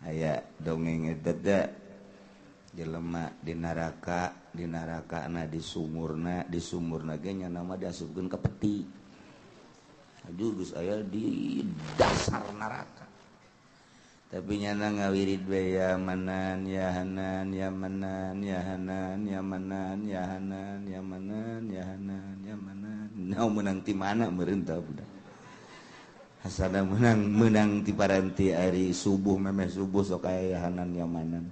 aya dongeng dada jelema di neraka na di sumurna ge nya nama diasupkeun ka peti. Aduh geus aya di dasar neraka. Tapi nyana ngawirid we ya manan ya hanan ya manan ya hanan ya manan ya hanan ya manan ya hanan ya manan. Nau menang ti mana meureun tah budak. Asana menang ti paranti ari subuh memeh subuh sok aya ya hanan ya manan.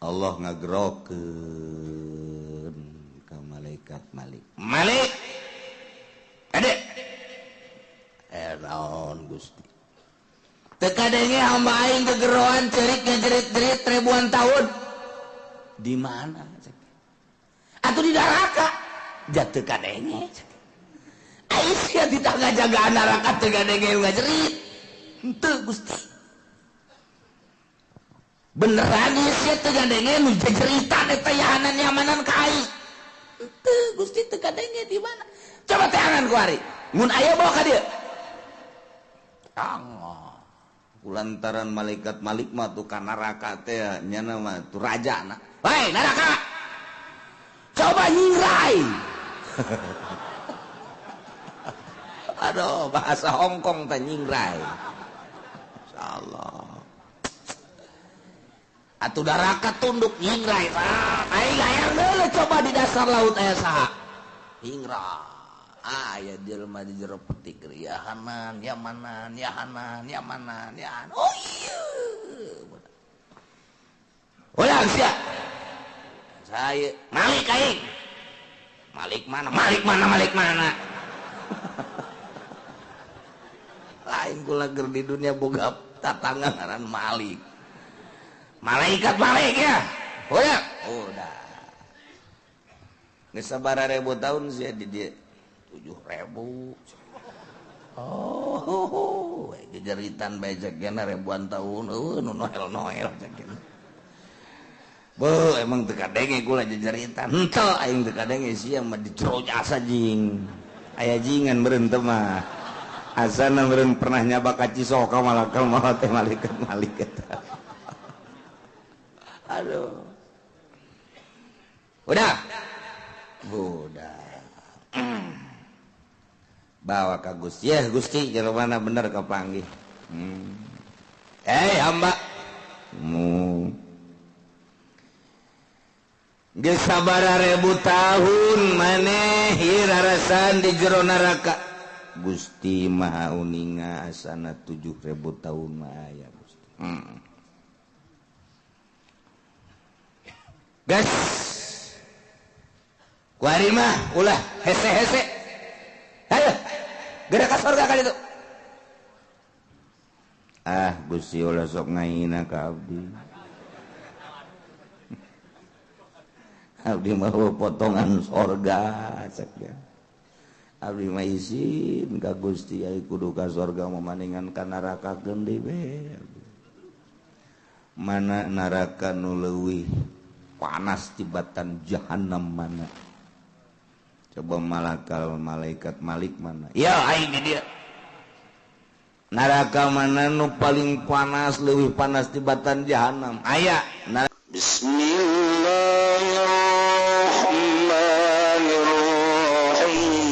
Allah ngagerokeun ka malaikat Malik. Malik. Ade. Naon Gusti. Teu kadenge hamba aing gegeroan ceurik ngejerit-jerit ribuan tahun. Di mana? Atuh di neraka. Jatuh kadenge. Aing sia ditangga jagaan neraka teu kadenge ngajerit. Henteu Gusti. Beneran sia teu kadenge nu jejeritan eta yahanan yamanan ka aing. Henteu Gusti teu kadenge di mana? Coba teangan ku ari. Mun aya bawa ka dieu. Kulantaran malaikat Malik mah tuh ka neraka teh nyana mah tuh rajana. Hei neraka. Coba nyingrai. Aduh bahasa Hongkong teh nyingrai. Insyaallah. Atuh neraka tunduk nyingrai. Aing hayang deuleu coba di dasar laut aya saha. Nyingrai. Ya jelema di jero peti ya hanan ya manan ya hanan ya manan ya hanan. Oh iya ulah sia saya Malik aing Malik mana lain kula ger di dunia boga tatangga ngaran Malik malaikat Malik ya udah geus sabaraha ribu tahun sia di dieu 7.000. Oh, jejeritan becek gana ribuan tahun. Nu noel cekin. Beuh, emang teu kadenge kula jejeritan. Henteu aing teu kadenge sia mah dicero jasa jing. Aya jingan meureun teh mah. Asana meureun pernah nyaba ka Cisoka malakal maut teh malaikat Malik eta. Aduh. Udah. Bawa ka Gusti ya Gusti jero mana bener kapanggih. Hamba geus sabaraha ribu tahun maneh rarasan di jero neraka. Gusti Maha Uninga asana 7.000 tahun mah aya Gusti. Gas kuari mah ulah hese-hese. Ayo gerak ka surga kali itu. Gusti ulah sok ngahina ka abdi. Abdi mah potongan surga cek ya. Abdi mah izin ka Gusti ai kudu ka surga mamaningan ka neraka geun deui. Mana neraka nu leuwih panas tibatan jahanam mana? Coba malaikat Malik mana? Ya aing di dia. Neraka mana nu paling panas leuwih panas tibatan jahanam? Aya. Bismillahirrahmanirrahim.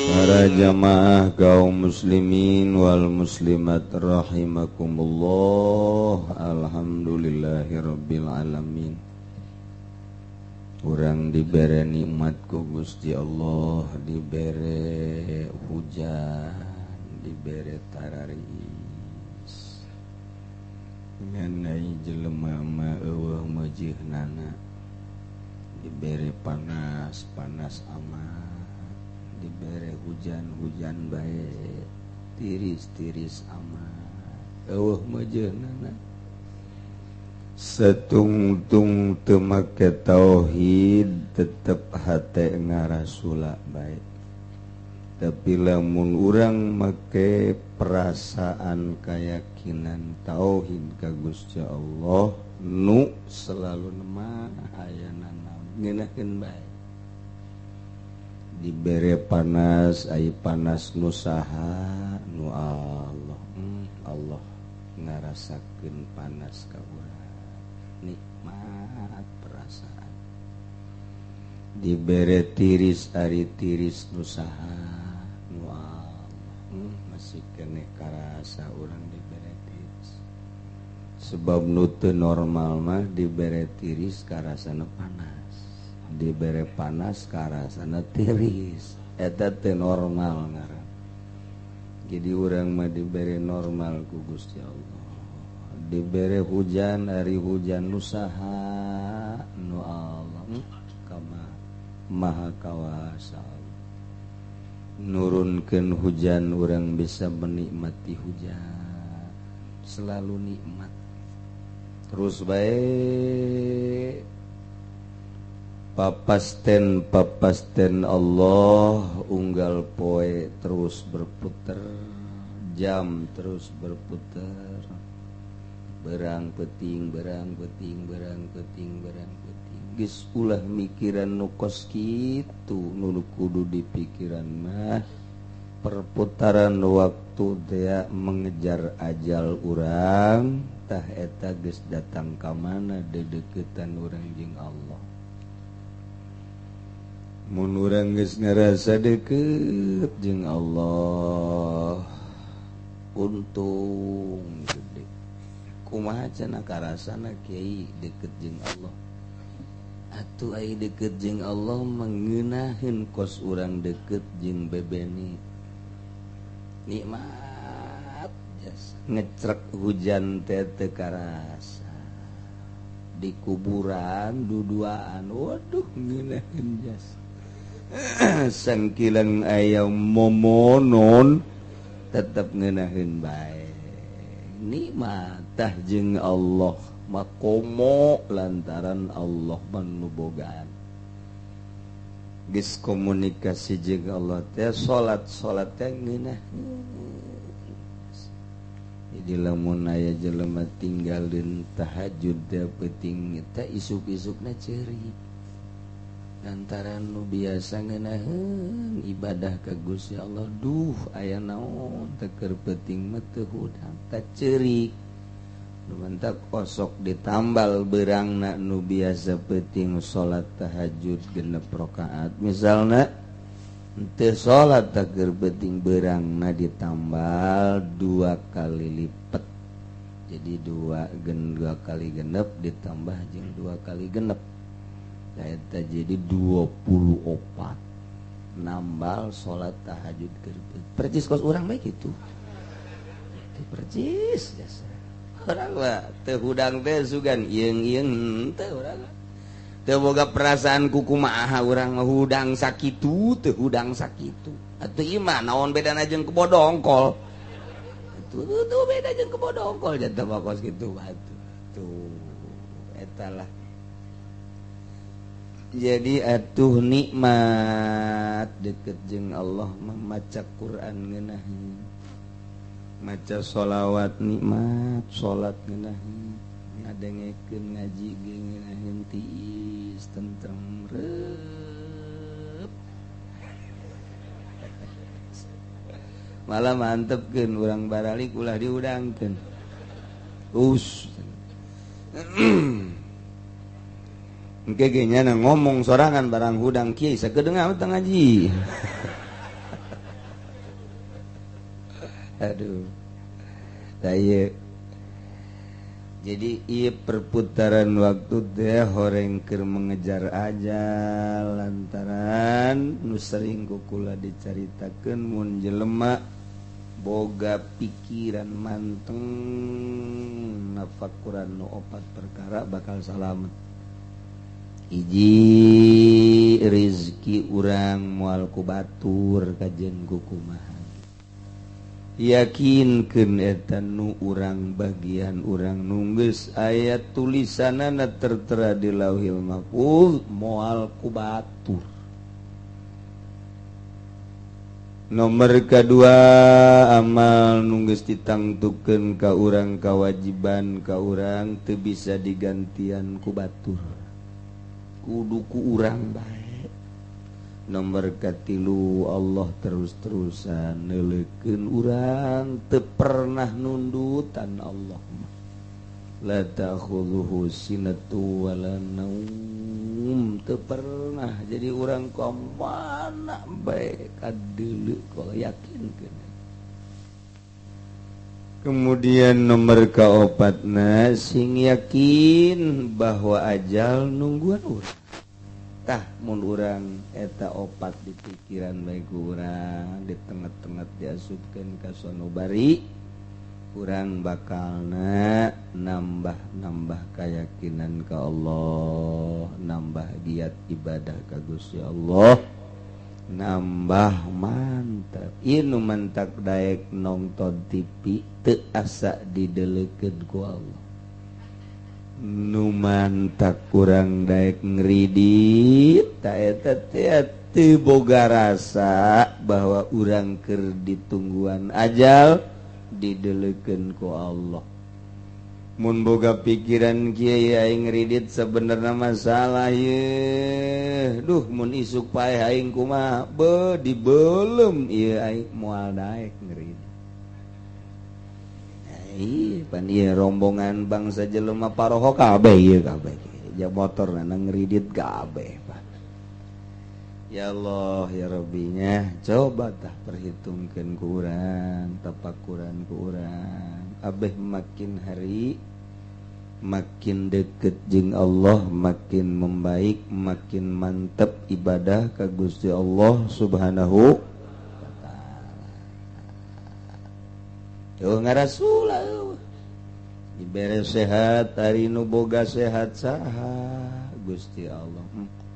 Para jamaah kaum muslimin wal muslimat rahimakumullah. Alhamdulillahirabbil alamin. Urang dibere nikmat ku Gusti Allah, dibere hujan, dibere tararis. Nganai jelema mah eueuh meujeuhnana. Dibere panas aman, dibere hujan bae, tiris aman. Eueuh meujeuhnana. Setungtung teu make tauhid tetep hate ngarasula baik. Tapi lamun urang make perasaan keyakinan tauhid ka Gusti Allah nu selalu mah ayana naon ngeunaheun bae. Dibere panas ai panas nu saha nu ngarasakeun panas ka urang nikmat perasaan dibere tiris ari tiris nu saha nu masih kene karasa urang dibere tiris sebab nu teu normal mah dibere tiris karasana panas dibere panas karasana tiris eta teu normal ngaran jadi urang mah dibere normal ku Gusti Allah dibere hujan ari hujan nu saha nu Allah kama maha kawasa nurunkeun hujan urang bisa menikmati hujan selalu nikmat terus bae papasten Allah unggal poe terus berputar jam terus berputar berang peting geus ulah mikiran nu kos kitu nu kudu dipikiran mah perputaran waktu teh mengejar ajal urang tah eta geus datang ka mana dedeketan urang jeung Allah mun urang geus ngarasa deukeut jeung Allah untung gede kumaha cenah karasana kiai deukeut jeung Allah atuh ai deukeut jeung Allah mangeunaheun kos urang deukeut jeung bebeni nikmat jas ngecrek hujan teh teu karasa di kuburan duduaan waduh ngeunaheun jas sangkilang aya momonon tetep ngeunaheun bae nikmat tah jeung Allah makomo lantaran Allah manubogaan geus komunikasi jeung Allah teh salat teh ngeunah jadi lamun aya jelema tinggalin tahajud teh penting teh isuk-isukna ceuri lantaran nu biasa ngeunaheun ibadah ka Gusti Allah duh aya naon teh keur penting mah teu hudang teh ceuri mantak osok ditambal berangna nu biasa penting salat tahajud genep rakaat misalna teu salat teh keur penting berangna ditambal 2 kali lipat jadi 2 kali genep ditambah jeung 2 kali genep eta jadi 24 nambal salat tahajud keur percis kos urang bae kitu percis jasa urang mah teu hudang teh sugan ieung teu urang teu boga perasaan kumaha urang mah hudang sakitu teu hudang sakitu atuh ieu mah naon bedana jeung kebodongkol tuh beda jeung kebodongkol janten bakos kitu batu tuh eta lah jadi atuh nikmat deket jeung Allah mah maca Quran ngeunaheun maca sholawat nikmat salat ngeunaheun ngadengekeun ngaji ge ngeunaheun tiis tentrem reup malah mantepkeun urang baralik ulah diudangkeun engke ge nya ngomong sorangan barang hudang kiai sakedeungna teh ngaji aduh daya jadi ieu perputaran waktu teh horeng keur mengejar ajal lantaran nu sering kukula dicaritakeun mun jelema boga pikiran manteng nafakuran nu 4 perkara bakal salamet hiji rezeki urang moal ku batur kajen ku kumaha yakinkeun eta nu urang bagian urang nu geus aya tulisanana tertera di Lauhil Mahfuz moal ku batur. Nomor kedua amal nu geus ditangtukeun ka urang kawajiban ka urang teu bisa digantian ku batur kudu ku urang bae nomor katilu Allah terus-terusan neleukeun urang teu pernah nundutan Allah la ta'khudhuhu sinatu wala naum teu pernah jadi urang kumana bae kadeuleu kalau yakinkeun. Kemudian nomor kaopatna sing yakin bahwa ajal nungguan urang. Tah mun urang eta opat di pikiran bae ku urang di tengah-tengah diasupkeun ka sono bari urang bakalna nambah keyakinan ka Allah, nambah giat ibadah ka Gusti Allah, nambah mantap. Ieu nu mantak daek nongton TV teu asa dideleukeun ku Allah. Nu mantak kurang daek ngridit ta eta teu boga rasa bahwa urang keur ditungguan ajal dideleukeun ku Allah. Mun boga pikiran kieu aing ngridit sebenarnya masalah ye. Duh mun isuk paeh aing kumaha be dibeulem ieu aing moal daek ngridit. Pan ieu rombongan bangsa jelema paroho kabeh ieu kabeh. Ja motorna ngridit kabeh. Ya Allah ya Rabbinya, coba tah perhitungkeun ku urang, tapakuran ku urang. Abeh makin hari makin deket jeung Allah, makin membaik, makin mantep ibadah ka Gusti Allah Subhanahu wa taala. Yo ngarasula dibere sehat, hari nu boga sehat saha Gusti Allah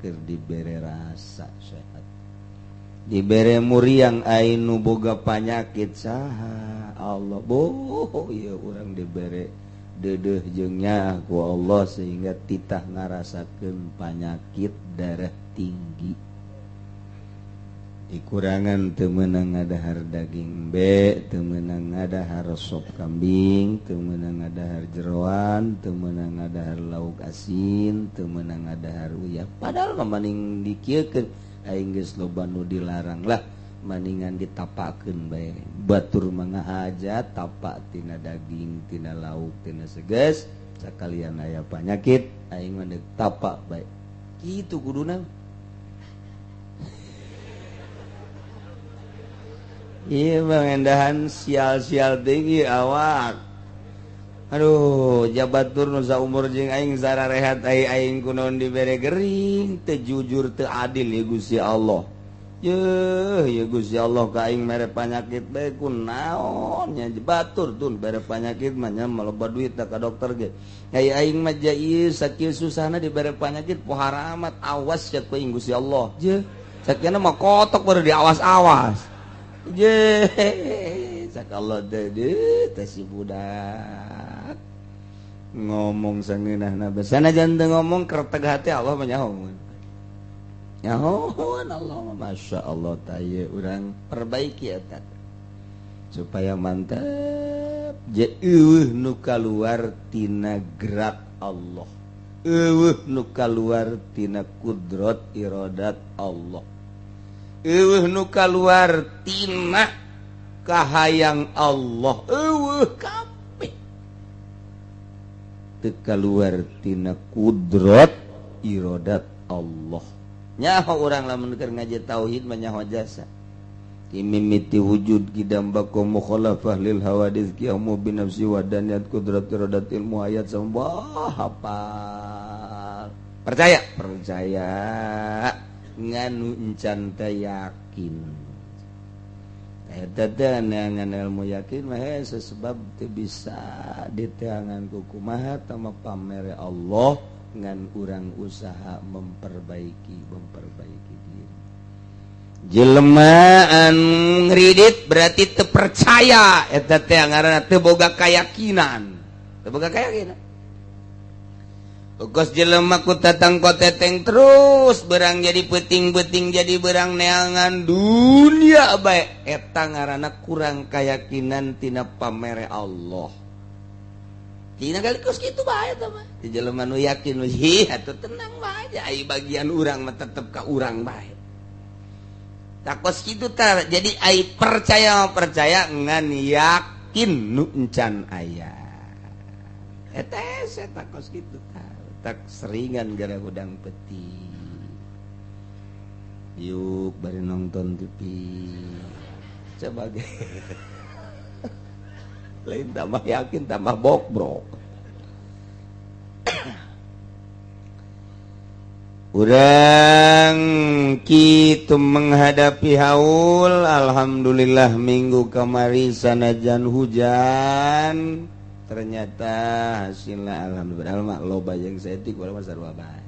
keur dibere rasa sehat, dibere muriang ain nu boga panyakit saha Allah boh ieu urang dibere deudeuh jeung nya ku Allah sehingga titah ngarasakeun panyakit darah tinggi. Dikurangan teu meunang ngadahar daging embe, teu meunang ngadahar sop kambing, teu meunang ngadahar jeroan, teu meunang ngadahar lauk asin, teu meunang ngadahar uyah. Padahal maning dikieukeun aing geus loba nu dilarang lah, maningan ditapakeun bae. Batur mangga hajat tapak tina daging, tina lauk, tina seges, sakalian aya panyakit aing mah tapak bae. Kitu kuduna. Iya mengendahan sial-sial tinggi awak. Aduh, jabatur nu saumur jeung aing sararehat aing kunaon dibere gering, teu jujur teu adil ya Gusti Allah. Ya Gusti Allah ka aing mere panyakit bae kunaon nya batur tun bere panyakit mah nya maloba duit ka dokter ge. Aing mah ja ieu sakieu susahna dibere panyakit pohara amat awas ya ku aing Gusti Allah. Je, sakieu mah kotok baru diawas-awas. Je, sakallah deudeuh teh si budak ngomong sangeunahna bae. Sanajan teu ngomong kerteg hati Allah mah nyahoun. Nyahoun Allah mah masyaallah tah ieu urang perbaiki eta supaya mantap. Je eueuh nu kaluar tina gerak Allah. Eueuh nu kaluar tina kudrat iradat Allah. Eueuh nu kaluar tina kahayang Allah, eueuh kabeh teu kaluar tina kudrat iradat Allah. Nyaho urang lamun keur ngaji tauhid mah nyaho jasa imimiti wujud kidam bako mukhalafah lil hawadits qiyamu binafsi wa daniyat kudrat iradat ilmu ayat sambah hafal. Percaya nganu encan teh yakin. Eta teh neangan ilmu yakin mah sebab teu bisa diteangan ku kumaha tama pamere Allah ngan urang usaha memperbaiki diri. Jelema anu ngridit berarti teu percaya, eta teh ngaranna teu boga kayakinan. Teu boga kayakinan. Pokos jelema ku tatang koteteng terus berang jadi peuting-peuting jadi berang neangan dunia bae eta ngaranna kurang keyakinan tina pamere Allah. Tina galikus kitu bae eta mah. Di jelema nu yakin hi atuh tenang bae ai bagian urang mah tetep ka urang bae. takos kitu tah jadi ai percaya ngan yakin nu encan aya eta takos kitu tah tak seringan gara udang peti yuk bari nonton TV coba ge lain tambah yakin tambah bok urang kitu menghadapi haul. Alhamdulillah minggu kamari sanajan hujan ternyata hasilna alhamdulillah mak loba jeung saeutik urang mah sarua bae.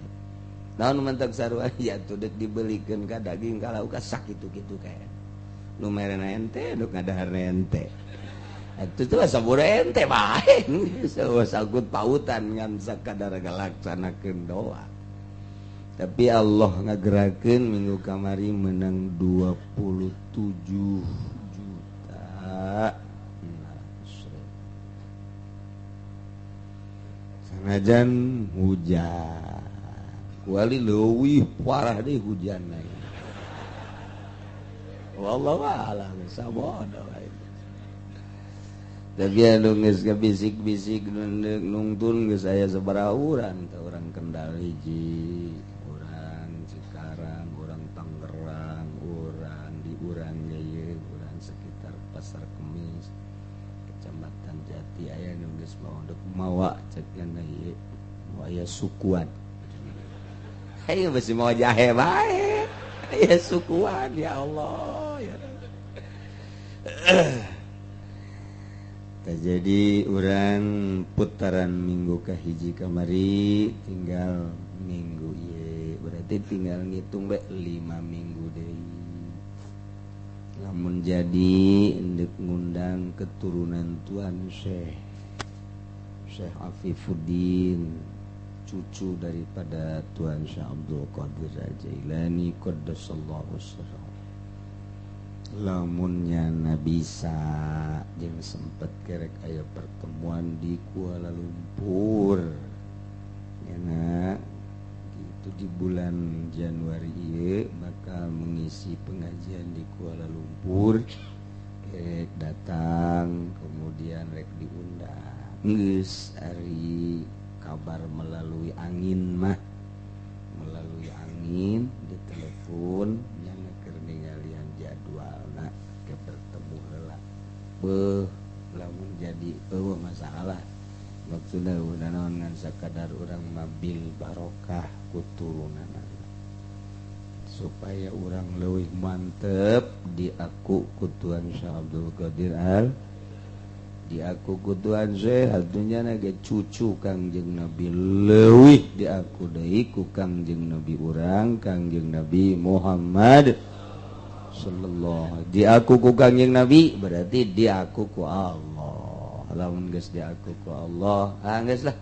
Naon mentek sarua ya tuh dek dibelikeun ka daging kalau ka sakitu-kitu kae. Nu merena ente nu ngadaharna ente. Itu tuh sabura ente bae. Sagut pautan ngan sakadar ngalaksanakeun doa. Tapi Allah ngagerakeun minggu kamari menang 27 juta. Sanajan hujan. Kuali leuwih parah deui hujanna. Wallahu a'lam sabodo wae. Tapi anu geus bisik-bisik nungtun geus aya sabaraha urang teh urang Kendal hiji. Cikarang, orang Tangerang, orang di urang Jaya, orang sekitar Pasar Kemis, Kecamatan Jati, aya nu geus mondok mawa cek kana ieu, aya sukuan. Hayu bisi mawa jahe bae. Aya sukuan ya Allah ya. Jadi orang putaran minggu kahiji kamari tinggal minggu ieu. Berarti tinggal ngitung be 5 minggu deui. Lamun jadi endek ngundang keturunan Tuan Syekh Afifuddin, cucu daripada Tuan Syekh Abdul Qadir Al-Jailani qaddasallahu sirrahu. Lamunnya bisa jeung sempet kerek aya pertemuan di Kuala Lumpur. Enak itu di bulan Januari ieu bakal mengisi pengajian di Kuala Lumpur. Rek datang kemudian rek diundang. Geus ari kabar melalui angin mah. Melalui angin ditelepon nyana keur ningalian jadwalna ke bertemu heula. Beuh lamun jadi masalah. Maksudna udah naon ngan sakadar urang mabil barokah kuturunanna supaya urang leuwih mantep diaku ku Tuan Syekh Abdul Qadir diaku ku Tuan Syekh hatunya ge cucu Kangjeng Nabi leuwih diaku deui ku Kangjeng Nabi urang Kangjeng Nabi Muhammad sallallahu diaku ku Kangjeng Nabi berarti diaku ku Allah. Lamun geus diaku ku Allah, geus lah.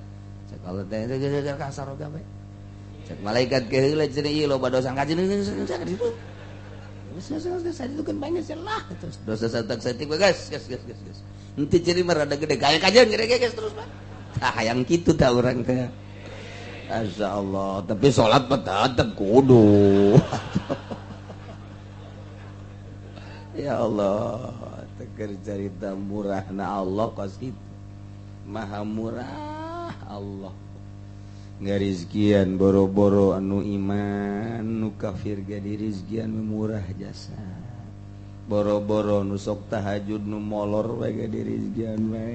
Cek Allah teh geus kasar oge bae. Cek malaikat ke heula cenah ieu loba dosa kajian geus ditu. Geus saditukeun bae geus lah terus. Dosa satak-satik bae geus. Henteu ciri mah rada gede gaya kajian gede geus terus bae. Tah hayang kitu tah urang teh. Masyaallah, tapi salat mah tetep kudu. Ya Allah, teker cerita murahna Allah kos kitu. Maha murah Allah. Ngarizkian boro-boro anu iman, nu kafir ge dirizkian murah jasa. Boro-boro nu sok tahajud nu molor we ge dirizkian we.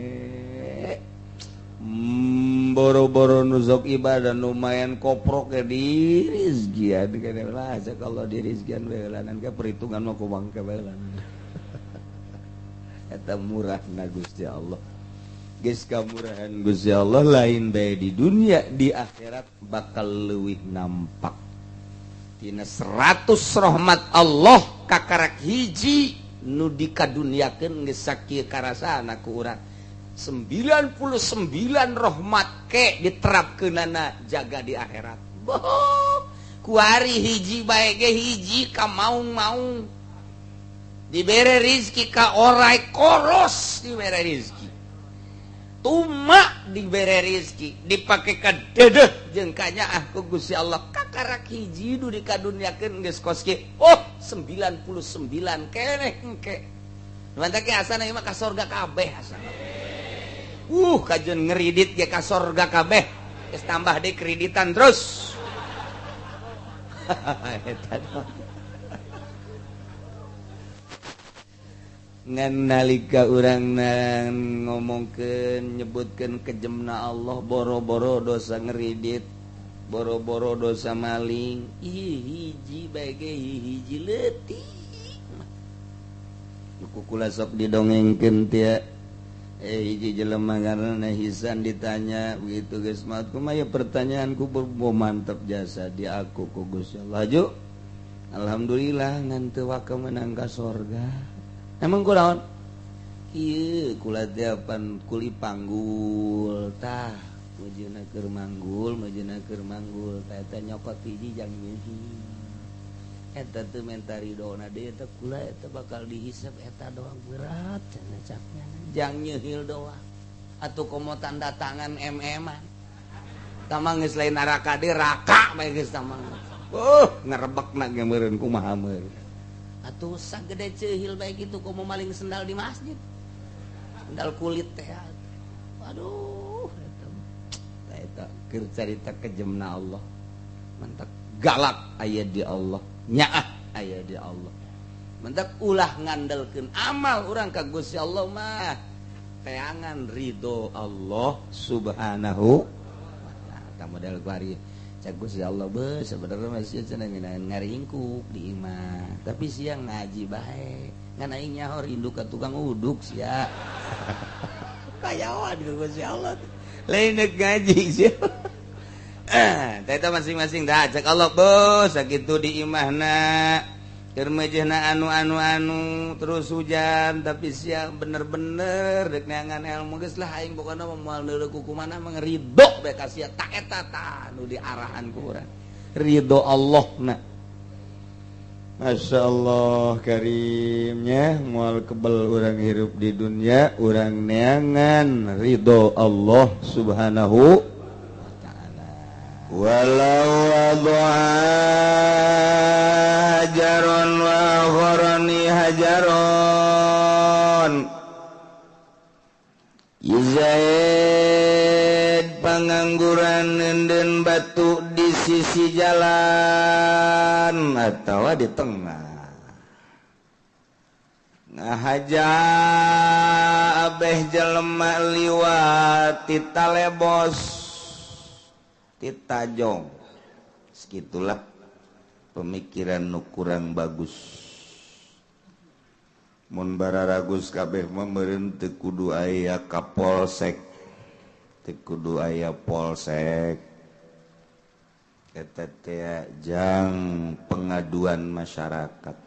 Boro-boro nu sok ibadah nu mayan koprok ge dirizkian kene lah kalau dirizkian we lanan ke perhitungan mah kumang ke bae lanan. Eta murahna Gusti Allah. Geus kamurahan Gusti Allah lain bae di dunia di akhirat bakal leuwih nampak. Tina 100 rahmat Allah kakarek hiji nu dikadunyakeun geus sakieu karasana ku urang. 99 rahmat ke diterapkeunana jaga di akhirat. Boh, ku ari hiji bae ge hiji ka maung-maung. Dibere rizki ka orai koros dibere rizki. tuma dibere rezeki dipake ka dedeh jeung kanyaah ku Gusti Allah kakarak hiji nu dikadunyakeun geus kos kieu 99 keneh engke mantap ge asana ieu mah ka sorga kabeh asana kajeun ngeridit ge ka sorga kabeh geus tambah deui kreditan terus eta ngan nalika urang ngomongkeun nyebutkeun kejemna Allah boro-boro dosa ngeridit boro-boro dosa maling hiji bae ge hiji leutik nu kula sok didongengkeun teh hiji jelema ngaranna Hisan ditanya begitu geus maot kumaha pertanyaanku mantep jasa di aku ku Gusti Allah ju alhamdulillah ngan teu waka meunang ka sorga. Emang kunaon? Ieu kula teh pan kuli panggul tah meujeuna keur manggul tah eta nyokot hiji jang nyeuhil eta teu menta ridona deui eta kula eta bakal dihisab eta doang berat cenah capnya jang nyeuhil doang atuh komo tanda tangan MM-an tamang geus lain neraka deui raka bae geus tamang ngarebekna ge meureun kumaha meureun atuh sagede ceuhil bae kitu komo maling sendal di masjid sendal kulit teh aduh eta keur carita kejemna Allah mantap galak aya di Allah nyaah aya di Allah mantap ulah ngandelkeun amal urang ka Gusti Allah mah teangan ridho Allah subhanahu wa ta'ala model kuari Gusti Allah be sebenarnya masih cenah ngaringkuk di imah tapi siang ngaji bae ngan aing nyaho rindu ka tukang uduk sia kayawan ku Gusti Allah lain ngaji sia eta masing-masing dah cek Allah bos sakitu di imahna keur meujeuhna anu terus hujan tapi siang bener-bener dek neangan ilmu geus lah aing pokona moal neureuk ku kumaha mah ridho bae ka sia tak eta tah nu diarahan ku urang ridho Allahna masyaallah karimnya moal kebel urang hirup di dunia urang neangan ridho Allah subhanahu wa ta'ala walau hajaron wa khorani hajaron Zaid pengangguran nenden batu di sisi jalan atau di tengah ngahaja abeh jelema liwat titalebos titajong segitulah pemikiran nu kurang bagus mun bararagus kabeh mah meureun teu kudu aya kapolsek teu kudu aya polsek eta teh jang pengaduan masyarakat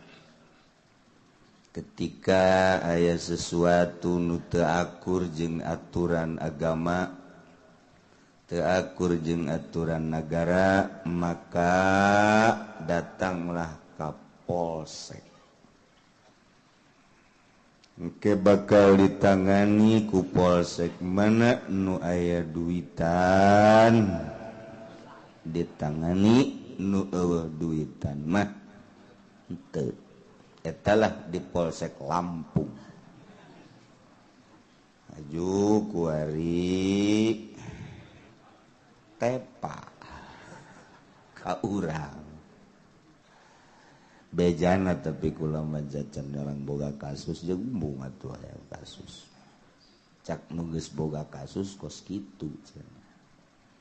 ketika aya sesuatu nu teu akur jeung aturan agama teu akur jeung aturan negara maka datanglah kapolsek engke bakal ditangani ku polsek mana nu aya duitan ditangani nu eueuh duitan mah henteu etalah di polsek Lampung aju kuari tepa ka urang bejana tapi kula mah jajan orang boga kasus jeung embung atuh aya kasus cak nu geus boga kasus kos kitu cenah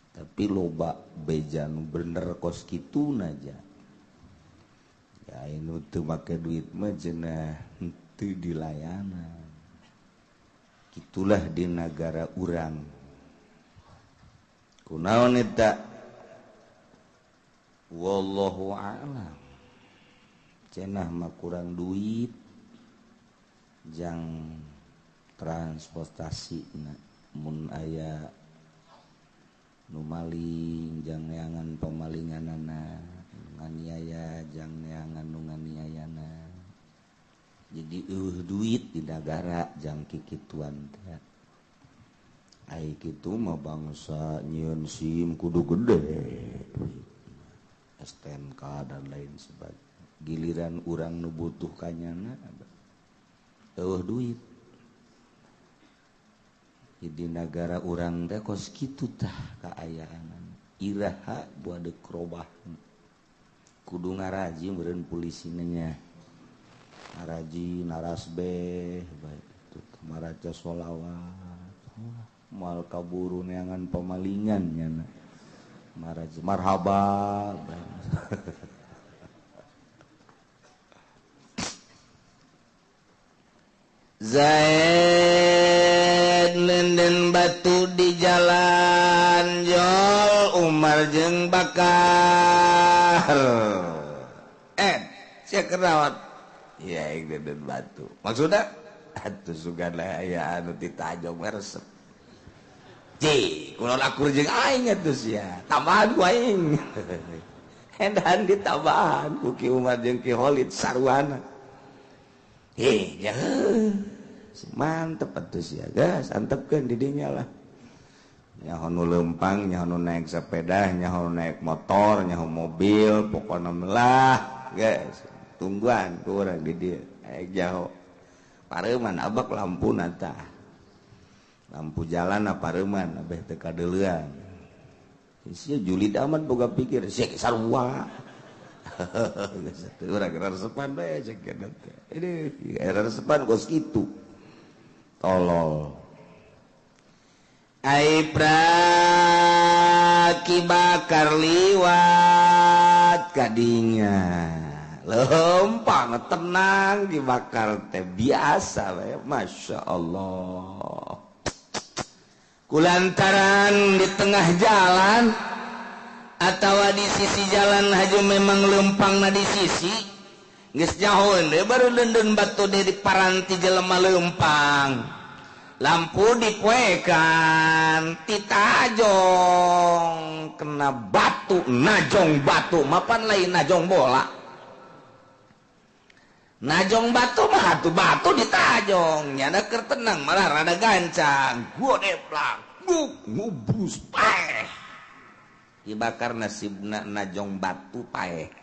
tapi loba beja nu bener kos kituna aja ya anu teu make duit mah cenah teu dilayanan kitulah di negara urang kunaon eta wallahu a'lam cenah mah kurang duit jang transportasi mun aya nu maling jang neangan pamalinganana nganiaya jang neangan nu nganiayana jadi duit di negara jang kikituan teh gitu mah bangsa nyiun SIM kudu gede STNK dan lain sebagainya giliran urang nu butuh kanyana duit jadi negara urang teh kos kitu tah kaayaan iraha buat kerobah kudu ngaraji meureun pulisina nya ngaraji narasbeh baik itu maraca sholawat mal kaburu neangan pemalingan nyana maraji marhaba Zaid nenden batu di jalan Jol Umar jeung Bakar sia kerawat ya nenden batu maksudnya atuh sugana aya anu ditajong resep kulon akur jeung aing atuh sia tambahan ku aing edan ditambahan ku Ki Umar jeung Ki Khalid sarwana mantep atuh sia gas antepkeun di dinya lah nyaho nu leumpang nyaho nu naik sepeda nyaho naik motor nyaho mobil pokona melah gas tungguan ku urang di dieu jauh pareuman abak lampu nata lampu jalan apareuman abeh teu kadeulean sia julid amat boga pikir sia sarua urang resepan bae cek teh ini resepan kos kitu tolol Aibra Ki Bakar liwat kadinya lempang tenang Ki Bakar teh biasa we Masya Allah kulantaran di tengah jalan atau di sisi jalan haju memang lempang na di sisi geus nyahoeun deui baru leundeun batu di paranti jelema lempang lampu dipoekan ti tajong kena batu najong batu mapan lain najong bola najong batu mah atuh batu ditajong nyana keur tenang malah rada gancang gede plak ngubrus paeh dibakar nasibna najong batu paeh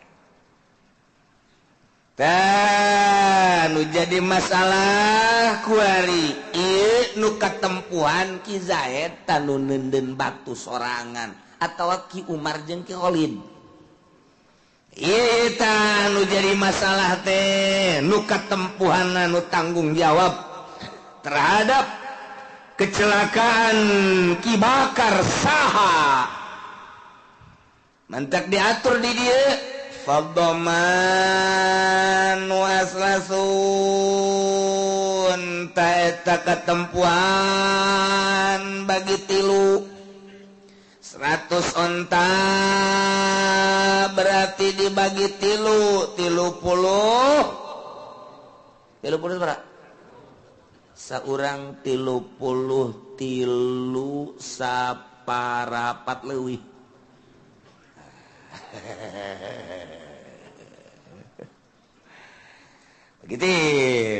tah nu jadi masalah kuari ieu nu katempuhan Ki Zaid tanu neundeun batu sorangan atawa Ki Umar jeung Ki Khalid ieu tah nu jadi masalah teh nu katempuhanna nu tanggung jawab terhadap kecelakaan Ki Bakar saha mantak diatur di dieu fadhaman waslasun ta eta katempuhan bagi 3 100 onta berarti dibagi 3 30 berapa saurang 33 saparapat leuwih begitu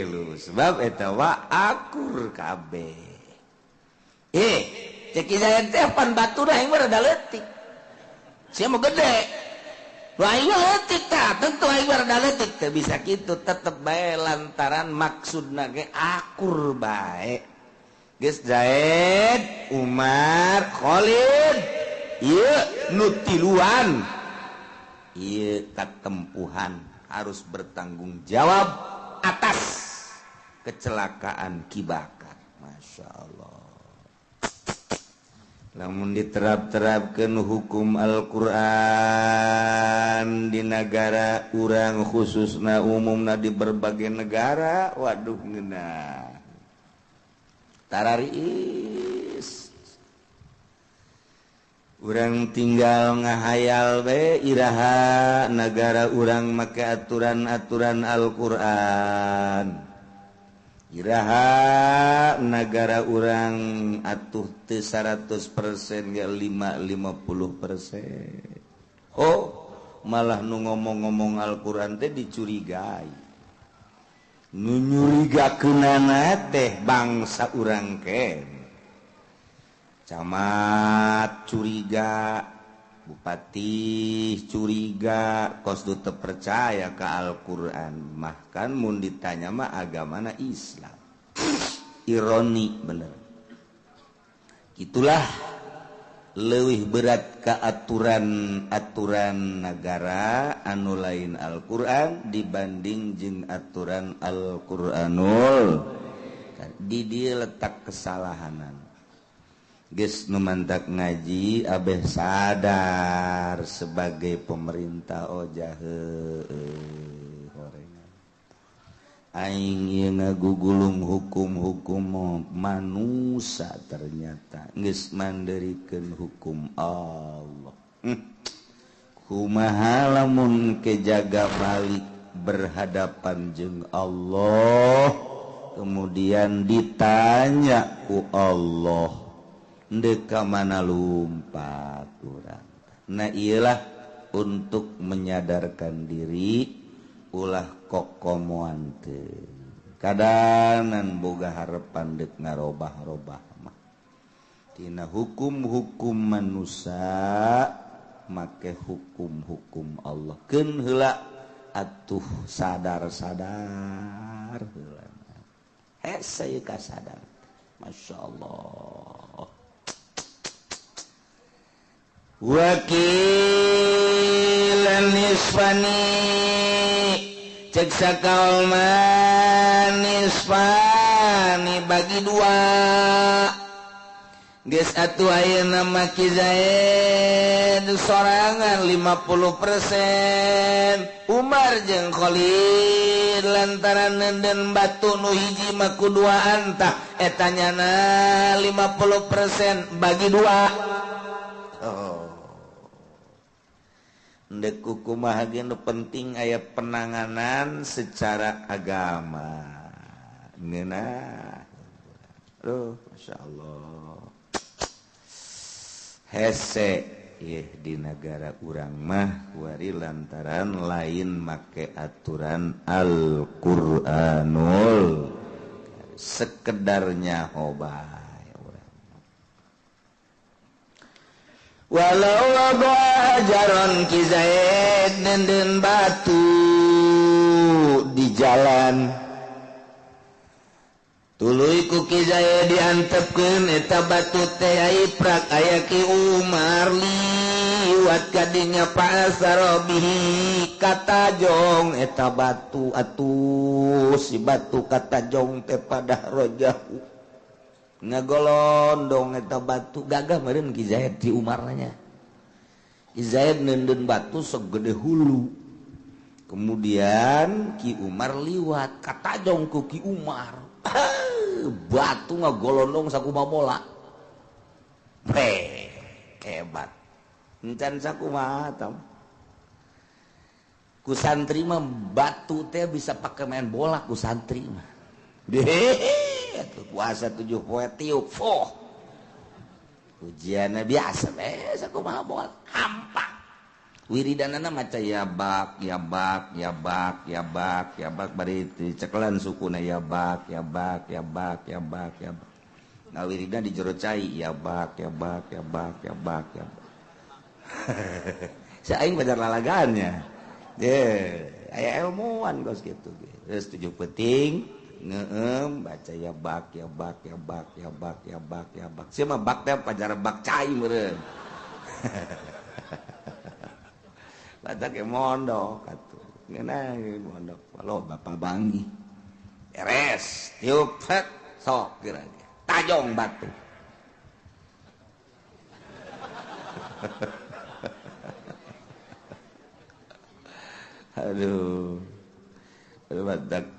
lu sebab eta wa akur kabeh cek Zaid teh pan batur aing rada leutik sia mah gede lu aing leutik tah tentu aing rada leutik teh bisa kitu tetep bae lantaran maksudna ge akur bae geus Zaid Umar Khalid ieu nu tiluan ieu katempuhan harus bertanggung jawab atas kecelakaan Ki Bakar. Masya Allah lamun diterap-terapkeun hukum Al-Quran di negara urang khususna umumna di berbagai negara waduh ngeunah tarariis urang tinggal ngahayal we iraha negara urang make aturan-aturan Al-Quran iraha negara urang atuh teu 100% ya 50% malah nu ngomong-ngomong Al-Quran teh dicurigai nu nyurigakeunana teh bangsa urang keneh camat curiga, bupati curiga, kosdu terpercaya ke Al-Quran. Mahkan mun ditanya mah agamana Islam. Ironi bener. Itulah leuwih berat ke aturan negara anu lain Al-Quran dibanding jeung aturan Al-Quranul. Di dia letak kesalahanan. Geus nu mantak ngaji abeh sadar sebagai pemerintah horengan. Aing ieu ngagugulung hukum-hukum manusia ternyata geus manderikeun hukum Allah. Kumaha lamun kejaga balik berhadapan jeung Allah kemudian ditanya ku Allah ndeka mana lumpat urang. Nah iyalah untuk menyadarkan diri ulah kokomoan teu. Kadanan boga harepan deuk ngarobah-robah mah. Tina hukum-hukum manusia make hukum-hukum Allah. Keun heula atuh sadar-sadar heula. Hese ka sadar. Masyaallah. Wakilan nisfani cek sakaul nisfani bagi dua geus atuh ayeuna maki Zaid sorangan 50%, Umar jeung Khalid lantaran nenden batu nu hiji mah kuduaan tah eta nyana 50% bagi dua. Ndek kumaha ge nu penting aya penanganan secara agama. Ngeunah. Masyaallah. Hese ieu di negara urang mah wari lantaran lain make aturan Al-Qur'anul sekedarnya hobah. Walau hajaron ki Zaid nenden batu di jalan tuluy ku ki Zaid diantepkeun eta batu teh iprak aya ki Umar liwat ka dinya pasar bihi katajong eta batu atuh si batu katajong teh padah rojahu ngagolondong eta batu gagah meureun Ki Zaid di Umar nya. Ki Zaid nenden batu segede hulu. Kemudian Ki Umar liwat katajong ku Ki Umar. Batu ngagolondong sakumaha bola. Hebat. Encan sakumaha tam. Ku santri mah batu teh bisa pakai main bola ku santri mah. Puasa 7 poe tiup ujianna biasa sakumaha moal hampa wiridanana maca ya bak bari dicekelan sukuna ya bak ngawiridan di jero cai ya bak saing bener lalagannya aya ilmuwan kos kitu geus 7 penting baca ya bak sia mah bak teh pajar bak cai meureun baca ke mondok atuh ngeunah mondok walau bapak bangi beres tiup sok kira tajong batu aduh badak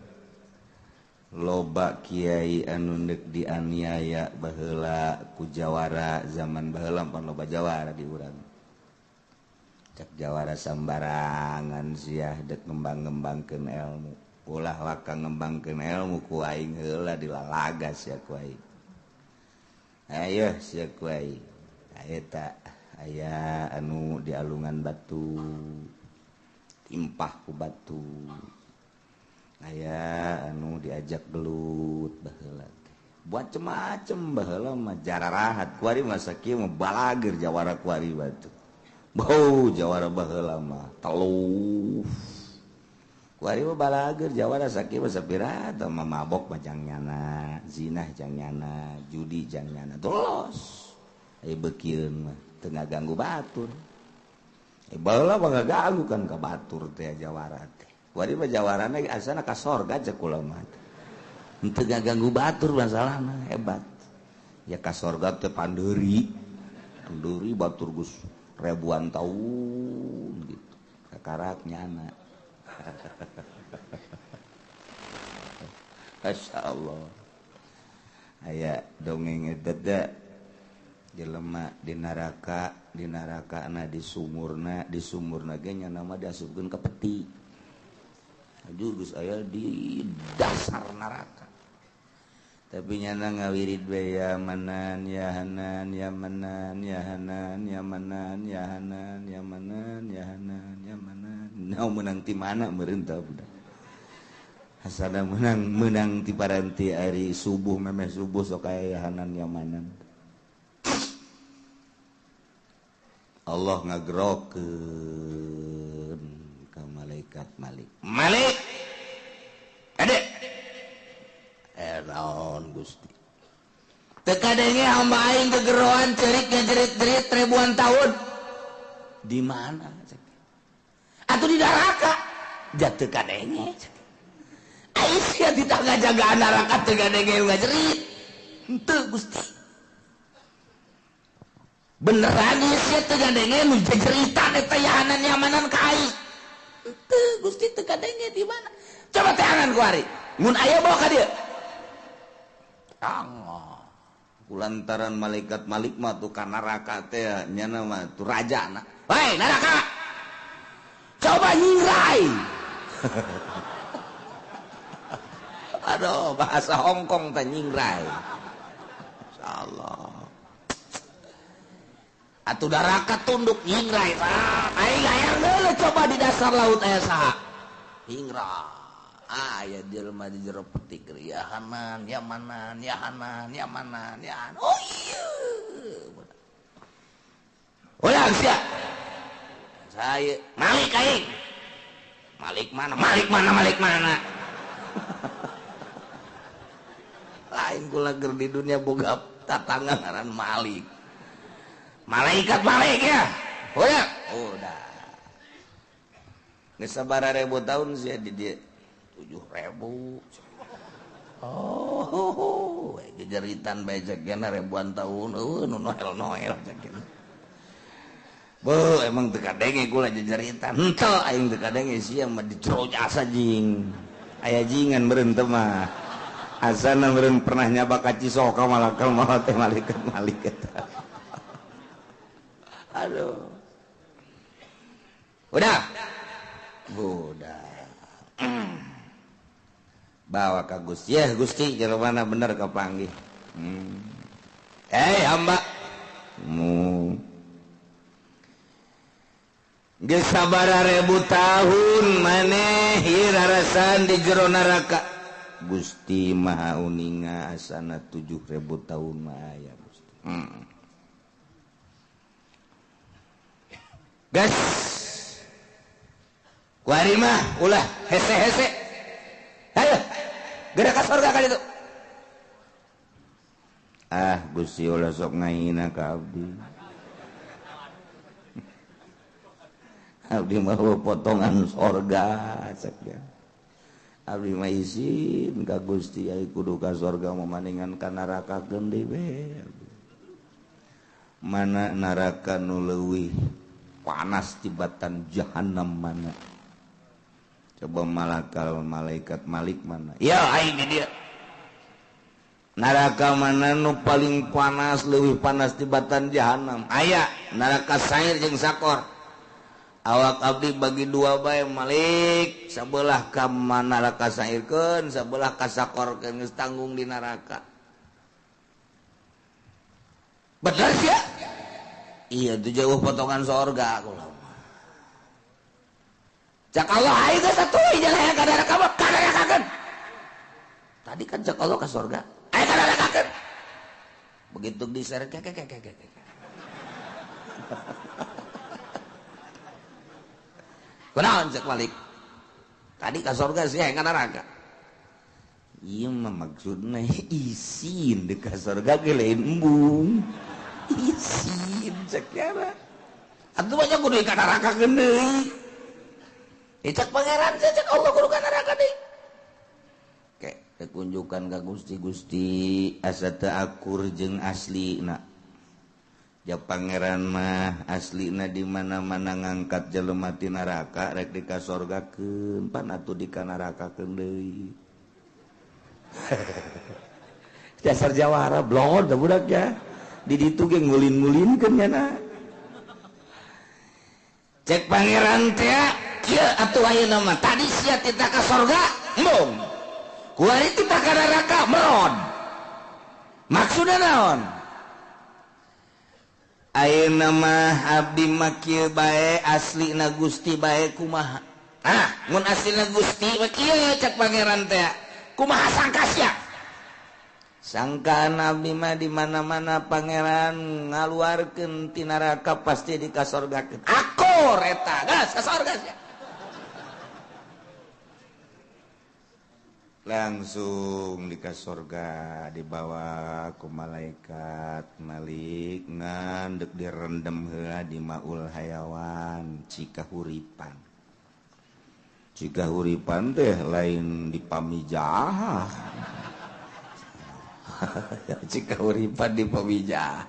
loba kiai anu neuk dianiaya baheula ku jawara zaman baheula pan loba jawara di urang cak jawara sambarangan sia dek ngembang-ngembangkeun ilmu ulah waka ngembangkeun ilmu ku aing heula dilalaga sia ku aing ayo sia ku aing eta aya anu di alungan batu timpah ku batu aya anu diajak gelut baheula buat macem baheula mah jararahat kuari masa kieu mah balager jawara kuari batu bau jawara baheula mah teluh kuari mah balager jawara sakieu mah sapira tah mabok mah jang nyana zinah jang nyana judi jang nyana dolos beukieun mah teu ngaganggu batur baheula mah ngaganggu kan ka batur teh jawara teh kuari mah jawarana asana ka sorga cek kula mah henteu ngaganggu batur masalahna hebat ya ka sorga teh pandeuri batur geus ribuan tahun gitu kakarak nyana Masya Allah aya dongeng eta jelema di neraka na di sumurna ge nya nama diasupkeun ka peti geus aya di dasar neraka tapi nyana ngawirid we ya manan ya hanan ya manan ya hanan ya manan ya hanan ya manan ya hanan ya manan naon menang ti mana meureun tah budak asana menang ti paranti ari subuh memeh subuh sok aya ya hanan ya manan Allah ngagerokeun ka malaikat Malik ade naon Gusti teu kadenge hamba aing gegeroan cerik ngajerit-jerit ribuan tahun di mana atuh di neraka ja teu kadenge aing sia ditangga-jagaan neraka teu kadenge ngajerit henteu Gusti beneran sia teu kadenge nu jejeritan eta yahanan nyamanan ka aing henteu Gusti teu kadenge di mana coba teh angan kuari mun aya bawa ka dieu kulantaran malaikat Malik mah tuh ka neraka teh nyana mah tuh rajana woi neraka coba nyingrai aduh bahasa Hongkong teh nyingrai insyaallah atuh neraka tunduk nyingrai aing hayang deuleu coba di dasar laut aya saha nyingrai aya jelema di jero peti ya hanan ya manan ya hanan ya manan ya hanan. Oh iya ulang sia saya Malik aing Malik mana lain kula ger di dunia boga tatangga ngaran Malik malaikat Malik ya udah geus sabaraha ribu tahun sia di dieu 7.000 jeritan bae cekena ribuan tahun nu noel cekena emang teu kadenge kula jeritan henteu aing teu kadenge sia mah dicroj asa jing aya jingan meureun teh mah asana meureun pernah nyaba ka Cisoka malakal maut teh malaikat Malik eta aduh udah bawa ka Gusti ya Gusti jelema bener kapanggih hamba geus sabaraha ribu tahun maneh ieu rarasan di jero neraka Gusti Maha Uninga asana 7.000 tahun mah aya Gusti gas kuari mah ulah hese-hese ayo gerak ka surga kali itu Gusti ulah sok ngahina ka abdi abdi mah potongan surga cek abdi mah izin ka Gusti ai kudu ka surga mamaningan ka neraka geun deui mana neraka nu leuwih panas tibatan jahanam mana coba malaikat Malik mana ya aing dia neraka mana nu paling panas leuwih panas tibatan jahanam aya neraka sair jeung sakor awak abdi bagi dua bae Malik sabelah ka neraka sairkeun sabelah ka sakorkeun geus tanggung di neraka bener sia iya itu jauh potongan sorga kula cak Allah aing geus atuh ieu jalan ka neraka mah ka neraka kan tadi kan cak Allah ka sorga aing begitu diseret kunaon cek balik tadi ka surga sih ka neraka iya mah maksudna isin di ka surga ge lain embung isin cek kira atuh banyak kudu ka neraka deui cek pangeran cek Allah kudu ka neraka deui ke dikunjukan ka Gusti asa teu akur jeung aslina ya pangeran mah aslina di mana-mana ngangkat jelema ti neraka rek di ka sorgakeun pan atuh di ka nerakakeun deui dasar jawara blon da budak ya di ditu ge ngulin-ngulinkeun nya cek pangeran teh kieu atuh ayeuna mah tadi sia tita ka sorga embung kuari tita ka neraka meron maksudna naon ayeuna mah abdi mah kieu bae aslina Gusti bae kumaha mun aslina Gusti mah kieu cek pangeran teh kumaha sangka sia sangkaan abdi mah di mana-mana pangeran ngaluarkeun ti neraka pasti di ka sorgakeun akor eta gas ka sorga sia langsung di ka sorga dibawa ku malaikat malik ngandek direndam heula di maul hayawan cikahuripan teh lain di pamijah cikahuripan di pamijah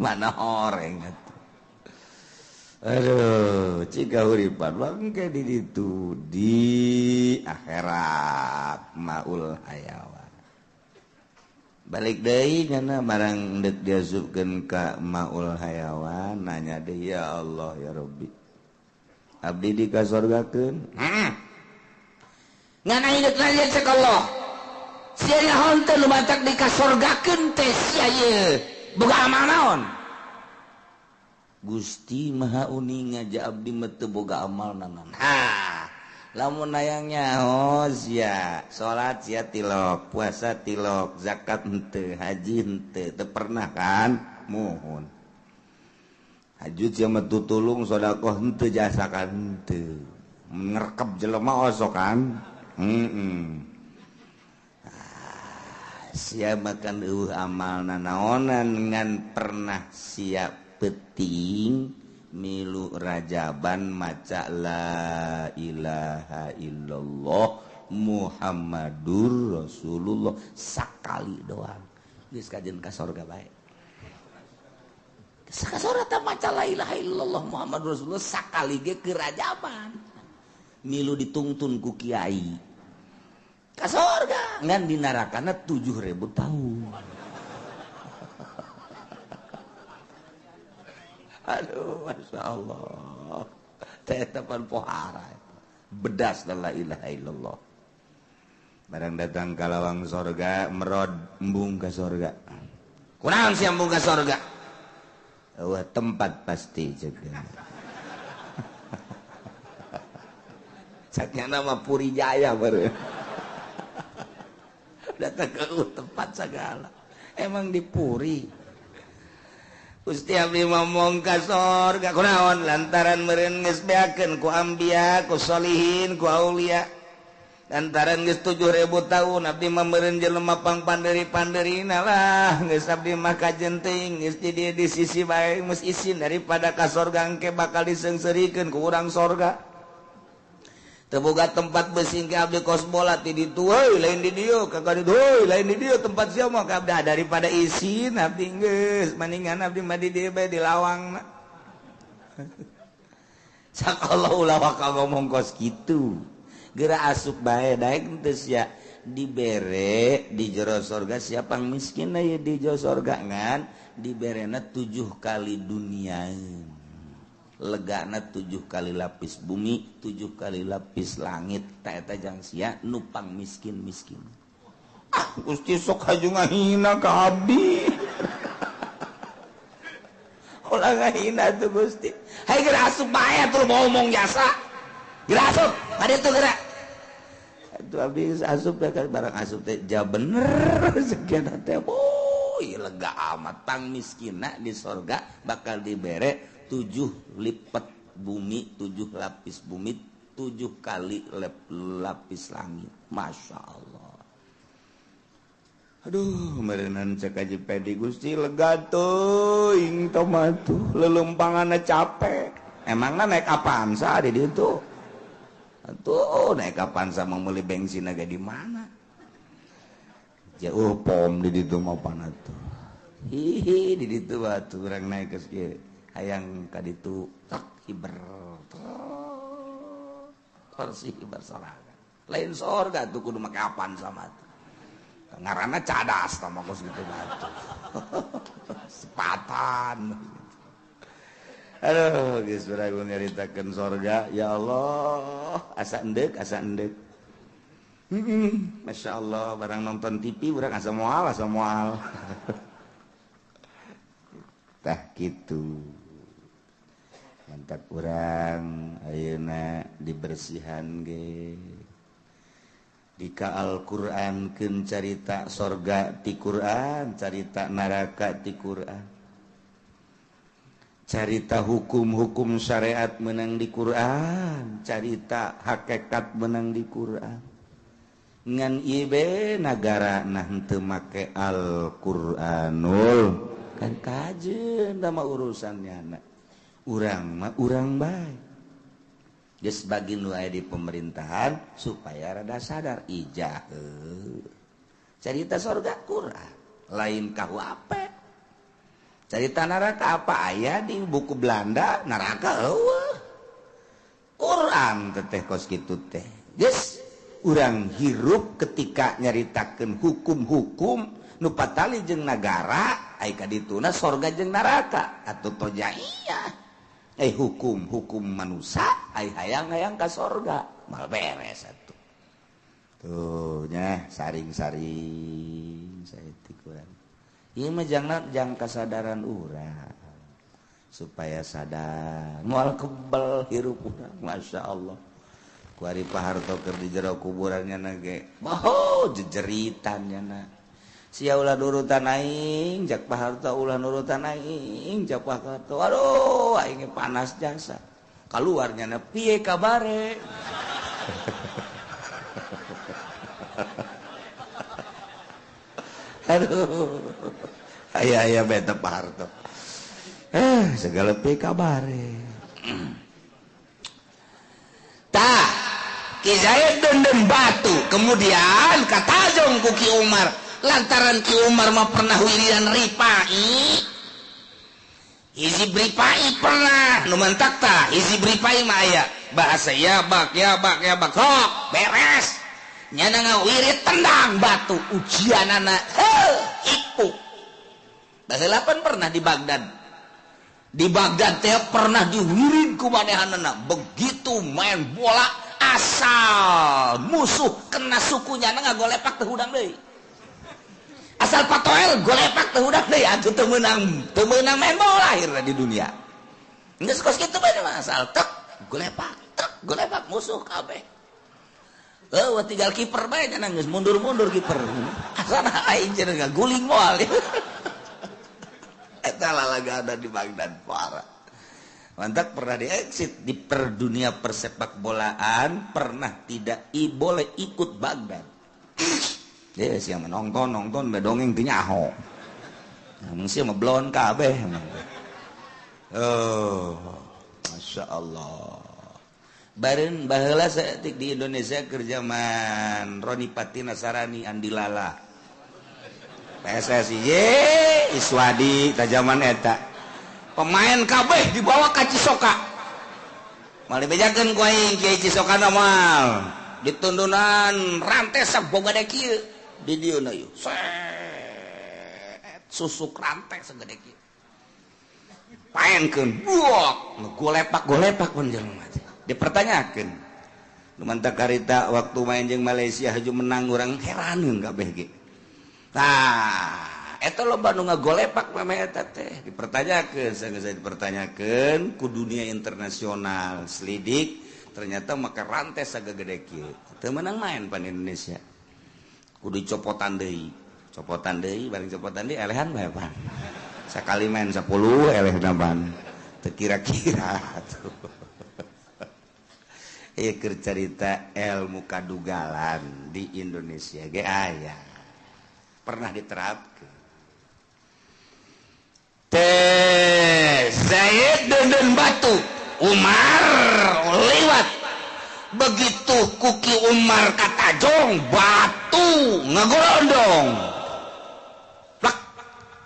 mana horeng atuh aduh cikahuripan bangke di ditu di akhirat maul hayawan balik deui nya barang dek diasupkeun ka maul hayawan nanya deui ya Allah ya Rabbi abdi di ka sorgakeun ngana hidup nanya cek Allah sia naon teh nu batak di ka sorgakeun teh sia ieu boga amal naon Gusti Maha Uni ngaja abdi mah teu boga amal naon lamun hayang nyaos ya salat sia tilok puasa tilok zakat henteu haji henteu teu pernah kan muhun hajud sia mah tutulung sedekah henteu jasa kan henteu ngerkep jelema osok kan sia makan amal naonan ngan pernah sia penting milu rajaban maca la ilaha illallah Muhammadur Rasulullah sakali doang geus kajen ka sorga bae ka sorga teh maca la ilaha illallah Muhammadur Rasulullah sakali ge ke rajaban milu ditungtun ku kiai ka sorga ngan di narakana 7.000 tahun aduh masya Allah teh tepan pohara bedas la ilaha illallah barang datang ka lawang sorga merod embung ka sorga kunaon si embung ka sorga wah tempat pasti juga caknya nama Puri Jaya baru datang ke tempat segala emang di Puri Gusti abdi ngomong ka sorga kunaon lantaran meureun geus beakeun ku anbiya ku sholihin ku aulia lantaran geus 7.000 tahun abdi mah meureun jelema pangpanderi-panderina lah geus abdi mah kajenting geus di sisi bae geus isin daripada ka sorga engke bakal diseungseurikeun ku urang sorga teu boga tempat besing ke abdi kos bola ti ditu heuy lain di dieu kagak di heuy lain di dieu tempat sia mah ka abdi daripada isin abdi geus maningan abdi mah di dieu bae di lawangna sak Allah ulah ka ngomong kos kitu geura asup bae daek teu sia dibere di jero sorga siapa miskin aya di jero sorga ngan diberena 7 kali dunia legana 7 kali lapis bumi 7 kali lapis langit eta jang sia nupang miskin Gusti sok haju ngahina ka abdi ulah ngahina tuh Gusti hai geura asup bae atuh mau ngomong jasa geura asup pada tuh geura itu abdi asup barang asup teh ja bener sekian teh lega amat pang miskina di sorga bakal dibere 7 lipat bumi 7 lapis bumi 7 kali lapis langit Masya Allah. Aduh merenang cek aja pedi Gusti lega teuing tomatu lelumpanganna capek emangna naik apaan sa di ditu atuh naik Avanza mau meuli bensin aga di mana jauh pom di ditu mau panat tuh hihi di ditu batu urang naik geus kieu hayang ka ditu tak hiber kursi hiber sorangan lain sorga tuh kudu make Avanza mah ngaranna cadas tah mah geus kitu batu sepatan. Aduh geus urang nyaritakeun sorga ya Allah asa endek Masya Allah barang nonton TV urang asa moal tah kitu mantap urang ayeuna dibersihan ge dika Al-Qur'an keun carita sorga ti Qur'an carita neraka ti Qur'an carita hukum-hukum syariat menang di Quran carita hakikat menang di Quran ngan ibe nagara nah teu make Al-Qur'anul kan kajeun sama urusannya anak urang mah urang bae geus bagi nu aya di pemerintahan supaya rada sadar ijah carita surga Quran lain KUHP carita neraka apa aya di buku Belanda neraka eueuh Quran teteh kos kitu teh geus urang hirup ketika nyaritakeun hukum-hukum nu patali jeung nagara aya ka dituna sorga jeung neraka atuh toja iya hukum manusia aya hayang-hayang ka sorga mal beres atuh tuh nya saring-saring saeutik urang ieu mah jang kasadaran urang supaya sadar moal kebal hirup urang Masya Allah ku ari paharto keur di jero kuburannya ge jejeritan nya sia ulah nurutan aing jak paharto ulah nurutan aing jak paharto aduh aing panas jasa kaluarnya na piye kabare aduh aya beta paharto segala piye kabare tah Ki Zaid dendem batu kemudian kata jong ku Ki Umar lantaran Ki Umar mah pernah wiridan ripai hiji ripai pernah nu mentak tah hiji ripai mah aya bahasa ya bak sok beres nyana ngawirid tendang batu ujianana iku baheula pernah di Baghdad teh pernah diwirid ku manehanana begitu main bola asal musuh kena sukunya ngagolepak teh hudang deui asal patoel golepak teh udah deh atuh teu meunang main bola akhirna di dunia geus kos kitu bae mah asal tek golepak musuh kabeh tinggal kiper bae cenah geus mundur kiper asana aing cenah guling moal eta lalaga ada di Baghdad parah mantap pernah di exit di dunia persepak bolaan pernah tidak boleh ikut Baghdad dia siang nonton bedongeng teu nyaho mun sia mah blon kabeh Masya Allah bareun baheula saeutik di Indonesia keur zaman Roni Patina Sarani Andi Lala PSSI Iswadi ta zaman eta pemain kabeh dibawa ka Cisoka mal dibejakeun ku aing Kiai Cisoka mal ditundunan rantai saboga da kieu di dieu na yeuh susuk rantai segede kieu paenkeun buak golepak pun jelema teh dipertanyakeun nu mantap karita waktu main jeung Malaysia haju menang urang heraneun kabeh ge tah eta loba nu ngagolepak mah eta teh dipertanyakeun sageus dipertanyakeun ku dunia internasional selidik ternyata maka rantai sagede kieu teu meunang main pan Indonesia kudu copotan deui bareng copotan deui elehan bae pan sakali main 10 elehna pan teu kira-kira tuh ieu keur carita ilmu kadugalan di Indonesia ge aya pernah diterapkeun teh Zaid dan Batu Umar lewat begitu kuki Umar katajong batu ngagolondong plak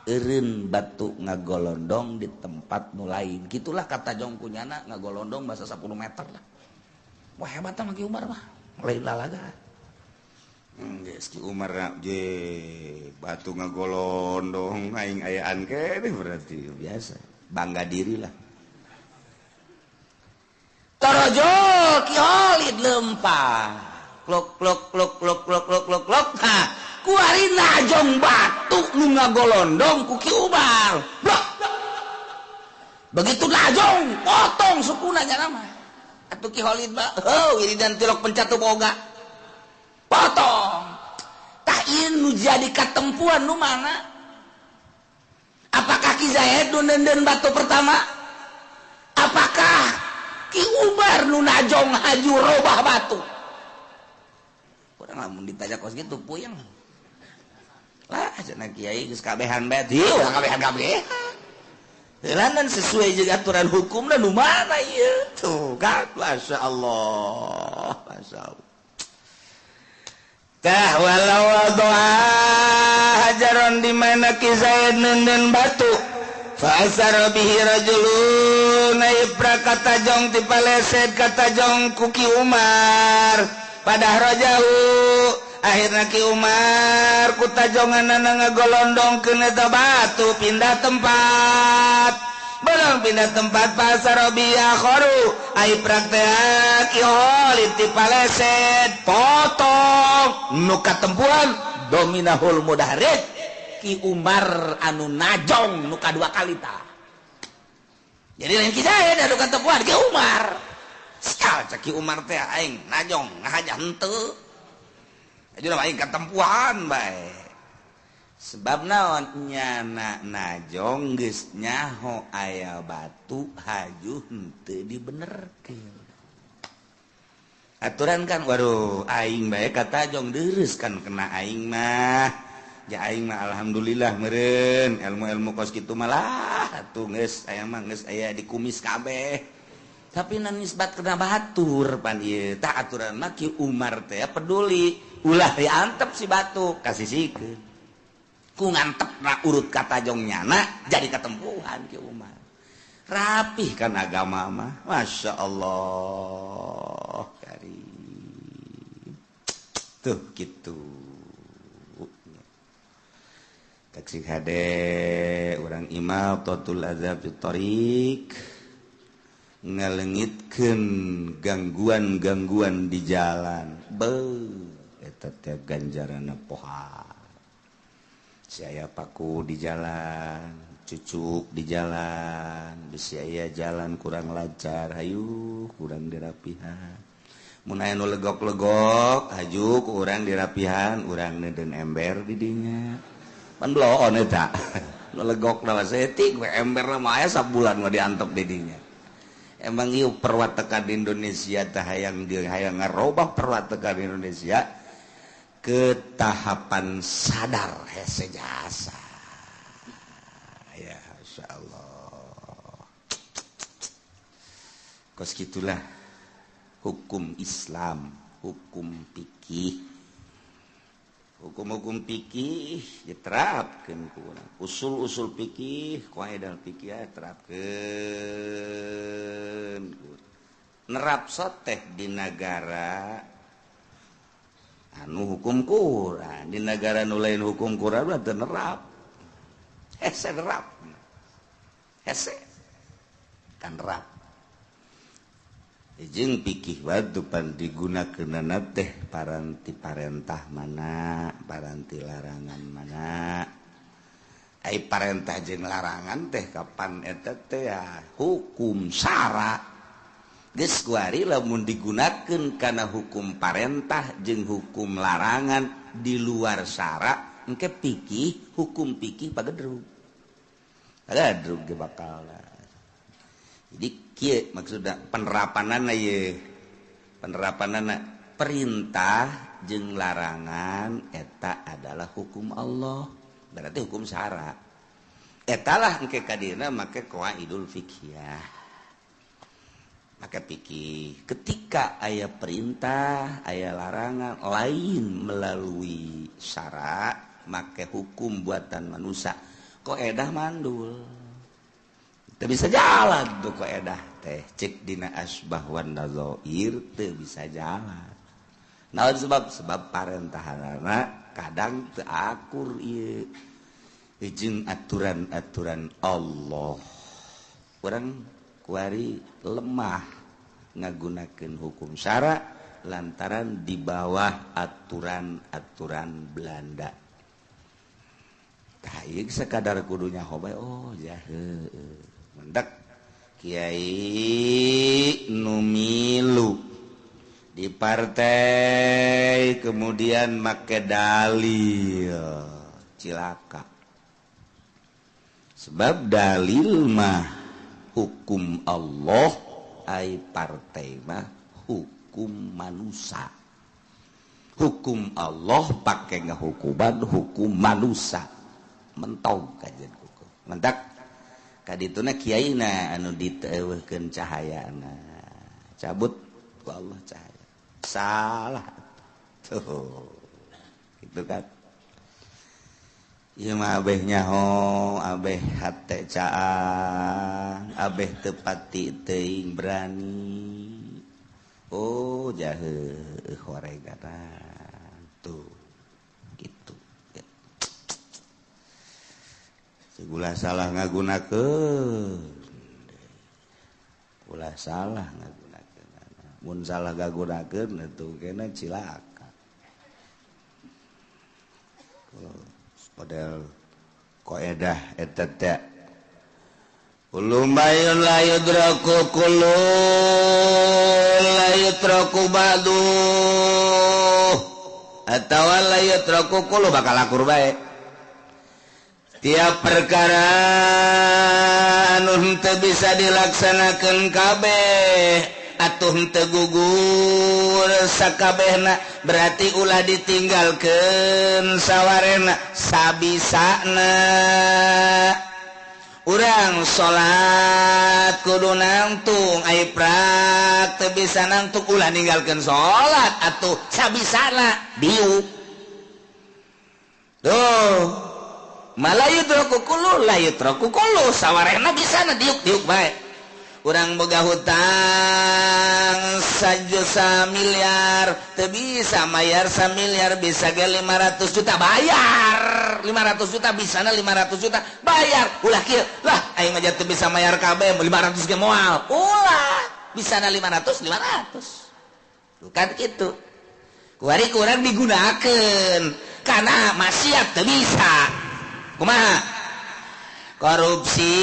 eureun batu ngagolondong di tempat nu lain gitulah katajong kunyana ngagolondong basa 10 meter lah wah hebat mah ki Umar mah lain lalaga geus ki Umar je batu ngagolondong aing ayaan keneh berarti biasa bangga diri lah torojo ki Holid lempah klok klok klok klok klok klok klok klok ha kuari najong batu nu ngagolondong ku ki Umar blok begitu najong potong sukuna nya mah atuh ki Holid mah wiridan tilok pencatu boga potong tah ieu nu jadi katempuan nu mana apakah ki Zaid nu nenden batu pertama apakah Ki Umar nu najong haju robah batu urang lamun ditanya kos gitu puyeng lah cenah kiai geus kabehan bae ieu urang kabehan heulangan sesuai jeung aturan hukum nu mana ieu tuh kan masyaallah tah walau doa hajaron di mana ki Zaid nenden batu Fa'asar bihi rajulun ibra kata jong tipaleset kata jong kuki Umar padah rajahu akhirna ki Umar kutajonganana ngagolondongkeun eta batu pindah tempat barang pindah tempat pasar biya khoru ai praktek ki Holid tipaleset potong nu katempuan dominahul mudarik Ki Umar anu najong nu kadua kali tah jadi lain ki Zaid anu katempuan ki Umar sekal cek ki Umar teh aing najong ngahaja henteu ajeuna aing katempuan bae sebab naon nyana najong geus nyaho aya batu haju henteu dibenerkeun aturan kan waduh aing bae katajong deurus kan kena aing mah ja aing mah alhamdulillah meureun ilmu-ilmu kos kitu malah atuh geus aya mah geus aya di kumis kabeh tapi nan nisbat kena batur pan ieu tah aturan mah ki Umar teh peduli ulah diantep si batu kasisikeun ku ngantepna urut katajong nyana jadi katempuhan ki Umar rapih kan agama mah masyaallah karim tuh gitu taksik hade urang imal totul azab fitorik ngalengitkeun gangguan-gangguan di jalan eta teh ganjaranna poha si aya paku di jalan cucuk di jalan bisi aya jalan kurang lancar hayu kurang dirapihan mun aya nu legok-legok haju ku urang dirapihan urang neudeun ember di dinya pan bloon eta legok na setik we ember mah aya sabulan mah diantep di dinya emang ieu perwatakan di Indonesia teh hayang ngarobah perwatakan Indonesia ke tahapan sadar hese jasa ya insyaallah kos gitulah hukum Islam hukum fikih hukum-hukum fikih diterapkeun ku urang usul-usul fikih kaidah fikih terapkeun nerapso teh di negara anu hukum Quran di negara nu lain hukum Quran berarti nerap hese nerap hese kan nerap jeung pikih batu pan digunakeunana teh paranti parentah mana paranti larangan mana ai parentah jeung larangan teh kapan eta teh hukum syara geus kuari lamun digunakeun kana hukum parentah jeung hukum larangan di luar syara engke pikih hukum pikih pagedrug ge bakal. Jadi kieu maksudna penerapanana ye penerapanana perintah jeung larangan eta adalah hukum Allah berarti hukum syara eta lah engke kadina make qawaidul fiqhiyah make pikir ketika aya perintah aya larangan lain melalui syara make hukum buatan manusia qaedah mandul teu bisa jalan tuh qaedah teh cek dina asbah wan nazair teu bisa jalan. Nah sebab parentahanana kadang teu akur ieu jeung aturan-aturan Allah. Urang kuari lemah ngagunakeun hukum syara lantaran di bawah aturan-aturan Belanda. Tah ieu sakadar kudunya hoba oh ya heueuh. Mendak kiai nu milu di partai kemudian make dalil cilaka sebab dalil mah hukum Allah ai partai mah hukum manusia hukum Allah pake ngahukuman hukum manusia mentong kajian hukum mentak kadituna kiaina anu diteuweuhkeun cahayana cabut ku Allah cahaya salah tuh gitu kan ieu mah abeh nyaho abeh hate caang abeh teu pati teuing berani oh jaheuh horegana tuh gitu ya. Ulah salah ngagunakeun ulah salah ngagunakeun mun salah gagunakeun atuh kena cilaka. Padahal qaedah eta teh kullu mayun la yudraku kullu la yutraku ba'du atawa la yutraku kullu bakal akur bae. Tiap perkara anu teu bisa dilaksanakeun kabeh atuh teu gugur sakabehna berarti ulah ditinggalkeun sawarena sabisana. Urang salat kudu nangtung ai prak teu bisa nangtung ulah ninggalkeun salat atuh sabisana diuk. Tuh malayudraku kullu layudraku kullu sawarena bisana diuk-diuk bae. Urang boga hutang 1 miliar teu bisa mayar 1 miliar bisa ge 500 juta bayar 500 juta bisana 500 juta bayar ulah kieu lah aing mah teu bisa mayar kabeh 500 ge moal ulah bisana 500 bukan kitu kuari kurang digunakeun kana maksiat teu bisa kumaha korupsi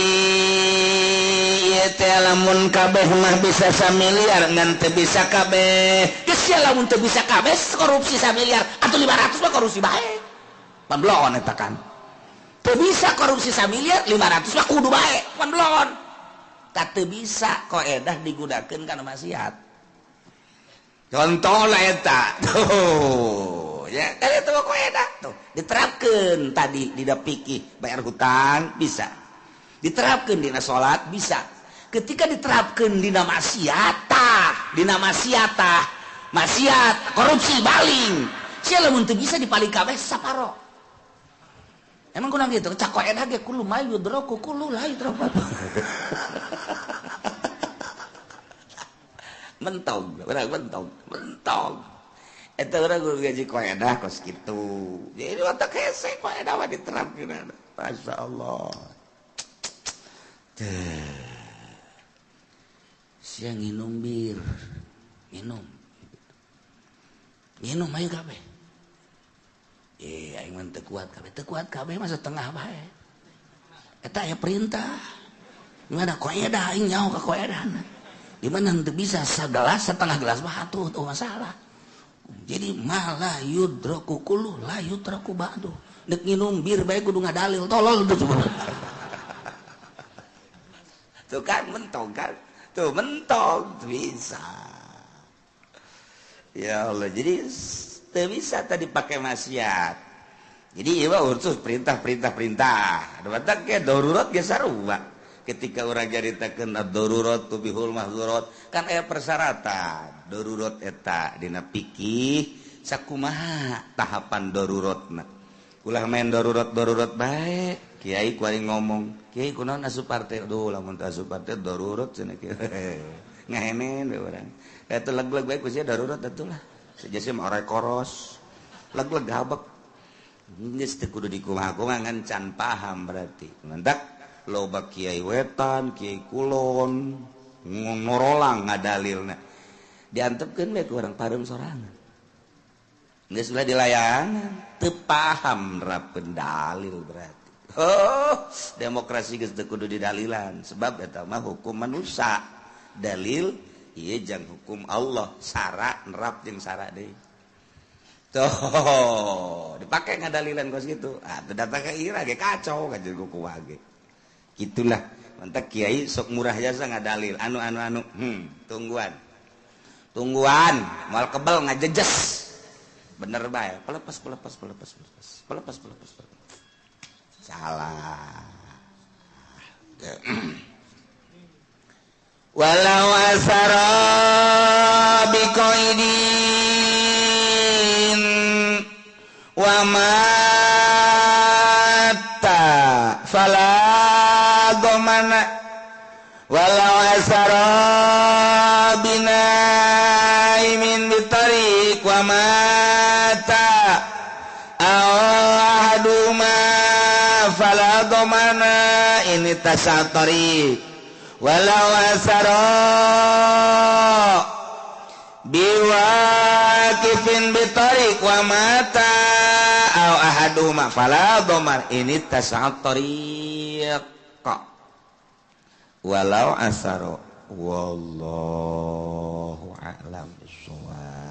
ieu teh lamun kabeh mah bisa 1 miliar ngan teu bisa kabeh geus sia lamun teu bisa kabeh korupsi 1 miliar atuh 500 mah korupsi bae pan blon eta kan teu bisa korupsi 1 miliar 500 mah kudu bae pan blon tak teu bisa qaedah digunakeun kana maksiat contoh lah eta tuh ya kan itu qaedah tuh diterapkeun tadi dina fikih bayar hutang bisa diterapkeun dina salat bisa ketika diterapkeun dina maksiat korupsi baling sia lamun teu bisa dipaling kabeh saparo emang kurang gitu cak qaedah ge kullu ma yudraku kullu la yudraku mentong eta urang guru ngaji qaedah kos kitu jadi otak hese qaedah mah diterapkeun masyaallah sia nginum bir minum ayo kabeh aing mah teu kuat kabeh mah setengah bae eta aya perintah gimana qaedah aing nyaho ka qaedahna Gimana nanti bisa segelas setengah gelas batu tuh masalah. Jadi malah yudraku kullu la yudraku ba'du. Dek nginum bir bae kudu ngadalil tolol tuh coba. Tuh kan mentong kan. Tuh mentong bisa. Ya Allah, jadi teu bisa tadi pakai maksiat. Jadi ieu urus perintah. Ada batak ke darurat ge sarua. Ketika orang jaritakeun ad-darurat tubihul mahzurat kan aya persyaratan darurat eta dina fikih sakumaha tahapan daruratna ulah main darurat bae kiai kuari ngomong kiai kunaon asup partai aduh lamun teu asup partai darurat cenah kieu ngahenen we urang eta leg-leg bae ku sia darurat atulah sajase mah ore koros leg-leg habek geus teu kudu dikumaha-kumaha ngan can paham berarti mantap loba kiai wetan, kiai kulon, ngorolang ngadalilna. Diantepkeun we ku urang pareum sorangan. Geus ulah dilayangan, teu paham nerapkeun dalil berarti. Oh, demokrasi geus teu kudu didalilan, sebab eta mah hukum manusia. Dalil ieu jang hukum Allah, sara nerap jeung sara deui. Tuh, dipake ngadalilan kos kitu. Ah, teu datang ka ira ge kacau ka jeung kuku wage. Gitulah mantak kiai sok murah jasa ngadalil anu tungguan mal kebal ngajejes bener bae pelepas salah walau asara biqaidin wa mata fala gomana walau asara binaimin bitariq wa mata ahaduma fala gomana ini tasatari walau asara biwakifin bitariq wa mata au ahaduma fala gomar ini tasatari walau asaro wallahu a'lam bishawab.